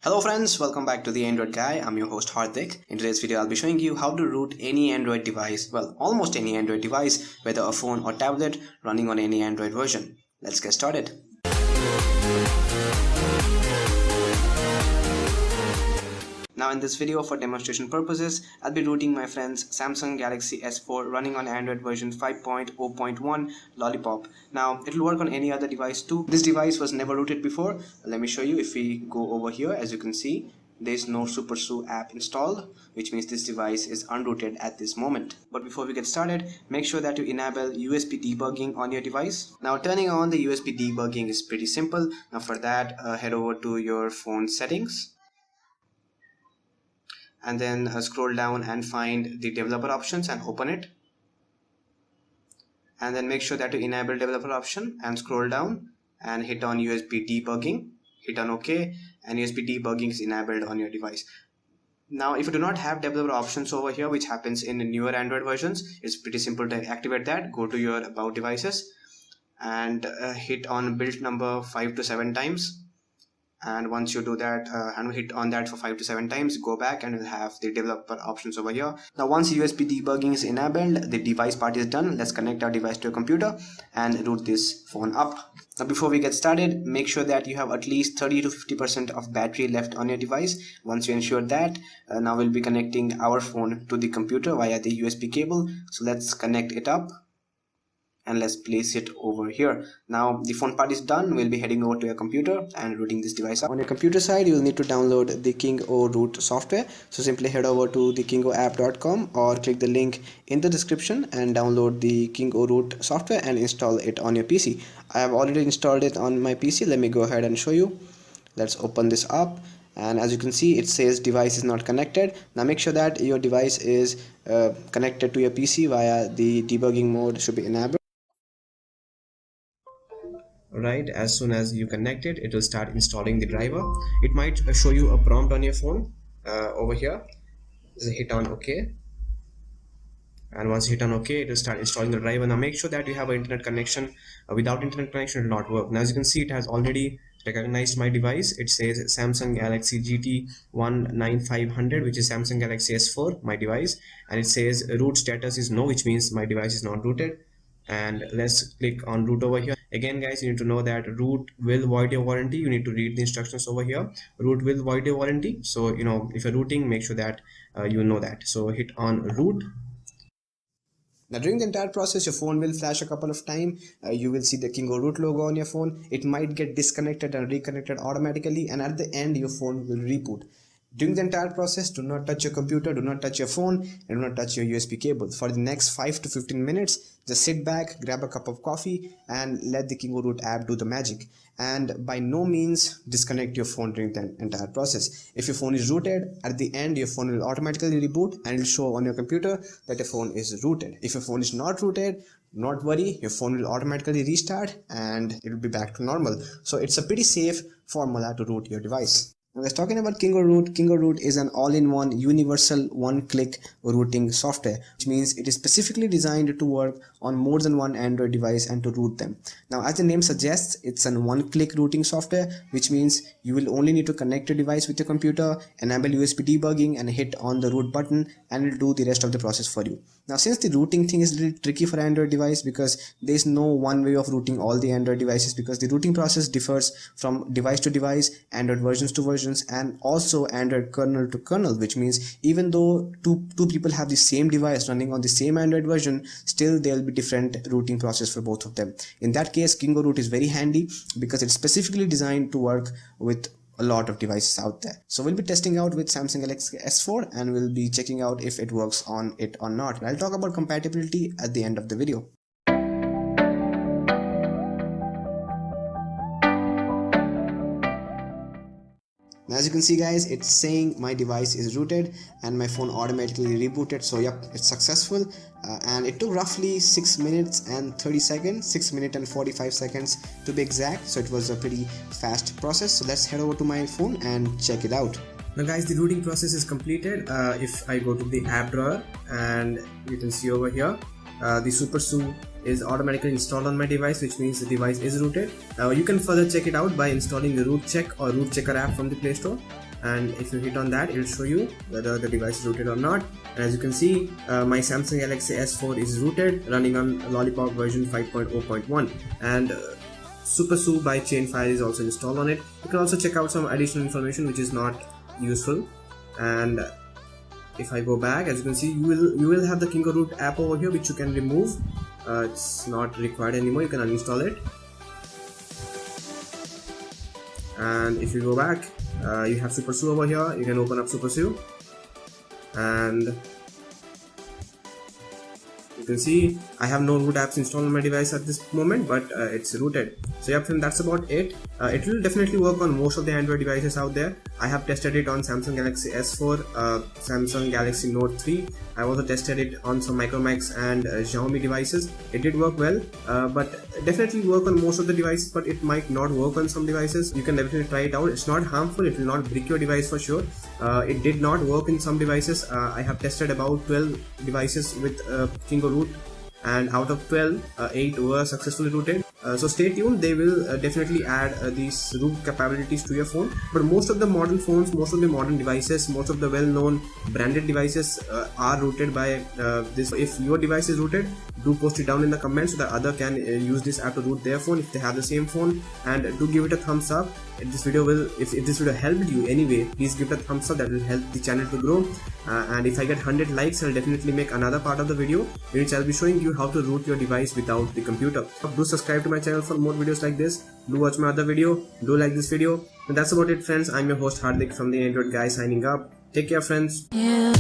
Hello friends, welcome back to the Android Guy. I'm your host Hardik. In today's video, I'll be showing you how to root any Android device, well, almost any Android device, whether a phone or tablet running on any Android version. Let's get started. Now in this video, for demonstration purposes, I'll be rooting my friend's Samsung Galaxy S4 running on Android version 5.0.1 Lollipop. Now it will work on any other device too. This device was never rooted before. Let me show you. If we go over here, as you can see, there is no SuperSU app installed, which means this device is unrooted at this moment. But before we get started, make sure that you enable USB debugging on your device. Now turning on the USB debugging is pretty simple. Now for that, head over to your phone settings, and then scroll down and find the developer options and open it, and then make sure that you enable developer option and scroll down and hit on USB debugging, hit on OK, and USB debugging is enabled on your device. Now if you do not have developer options over here, which happens in newer Android versions, it's pretty simple to activate that. Go to your about devices and hit on build number 5 to 7 times. And once you do that and hit on that for 5 to 7 times, go back and you'll have the developer options over here. Now once USB debugging is enabled, the device part is done. Let's connect our device to a computer and root this phone up. Now before we get started, make sure that you have at least 30 to 50% of battery left on your device. Once you ensure that, now we'll be connecting our phone to the computer via the USB cable. So let's connect it up and let's place it over here. Now the phone part is done. We'll be heading over to your computer and rooting this device up. On your computer side, you'll need to download the KingoRoot software. So simply head over to the kingoapp.com or click the link in the description and download the KingoRoot software and install it on your PC. I have already installed it on my PC. Let me go ahead and show you. Let's open this up, and as you can see, it says device is not connected. Now make sure that your device is connected to your PC via the debugging mode should be enabled. Right, as soon as you connect it, it will start installing the driver. It might show you a prompt on your phone over here. Just hit on OK, and once you hit on OK, it will start installing the driver. Now make sure that you have an internet connection. Without internet connection, it will not work. Now as you can see, it has already recognized my device. It says Samsung Galaxy GT19500, which is Samsung Galaxy S4, my device, and it says root status is no, which means my device is not rooted. And let's click on root over here. Again guys, you need to know that root will void your warranty. You need to read the instructions over here. Root will void your warranty, so if you're rooting, make sure that you know that. So hit on root. Now during the entire process, your phone will flash a couple of times. You will see the KingoRoot logo on your phone. It might get disconnected and reconnected automatically, and at the end your phone will reboot. During the entire process, do not touch your computer, do not touch your phone, and do not touch your USB cable. For the next 5 to 15 minutes, just sit back, grab a cup of coffee, and let the KingoRoot app do the magic. And by no means disconnect your phone during the entire process. If your phone is rooted, at the end your phone will automatically reboot and it will show on your computer that your phone is rooted. If your phone is not rooted, not worry, your phone will automatically restart and it will be back to normal. So it's a pretty safe formula to root your device. Now let's talking about KingoRoot. KingoRoot is an all-in-one universal one-click rooting software, which means it is specifically designed to work on more than one Android device and to root them. Now as the name suggests, it's an one-click rooting software, which means you will only need to connect your device with your computer, enable USB debugging and hit on the root button, and it will do the rest of the process for you. Now since the rooting thing is a little tricky for Android device, because there is no one way of rooting all the Android devices, because the rooting process differs from device to device, Android versions to versions, and also Android kernel to kernel, which means even though two people have the same device running on the same Android version, still there will be different rooting process for both of them. In that case, KingoRoot is very handy because it's specifically designed to work with a lot of devices out there. So we'll be testing out with Samsung Galaxy S4 and we'll be checking out if it works on it or not. I'll talk about compatibility at the end of the video. Now as you can see guys, it's saying my device is rooted and my phone automatically rebooted. So yep, it's successful, and it took roughly 6 minutes and 30 seconds, 6 minutes and 45 seconds to be exact. So it was a pretty fast process. So let's head over to my phone and check it out. Now guys, the rooting process is completed. If I go to the app drawer, and you can see over here the SuperSU is automatically installed on my device, which means the device is rooted. You can further check it out by installing the root check or root checker app from the Play Store, and if you hit on that, it will show you whether the device is rooted or not. And as you can see, my Samsung Galaxy S4 is rooted, running on Lollipop version 5.0.1, and SuperSU by Chainfire is also installed on it. You can also check out some additional information which is not useful. And if I go back, as you can see, you will have the Kingo Root app over here, which you can remove. It's not required anymore. You can uninstall it. And if you go back, you have SuperSU over here. You can open up SuperSU, and you can see I have no root apps installed on my device at this moment, but it's rooted. So yeah friend, that's about it. It will definitely work on most of the Android devices out there. I have tested it on Samsung Galaxy S4, Samsung Galaxy Note 3. I also tested it on some Micromax and Xiaomi devices. It did work well, but definitely work on most of the devices, but it might not work on some devices. You can definitely try it out. It's not harmful. It will not break your device for sure. It did not work in some devices. I have tested about 12 devices with Kingo Root, and out of 12, 8 were successfully rooted. So stay tuned, they will definitely add these root capabilities to your phone. But most of the modern phones, most of the modern devices, most of the well-known branded devices are rooted by this. If your device is rooted, do post it down in the comments so that other can use this app to root their phone if they have the same phone. And do give it a thumbs up. If this video helped you anyway, please give it a thumbs up. That will help the channel to grow. And if I get 100 likes, I'll definitely make another part of the video in which I'll be showing you how to root your device without the computer. Do subscribe to my channel for more videos like this. Do watch my other video. Do like this video. And that's about it friends. I'm your host Hardik from the Android Guy signing up. Take care friends. Yeah.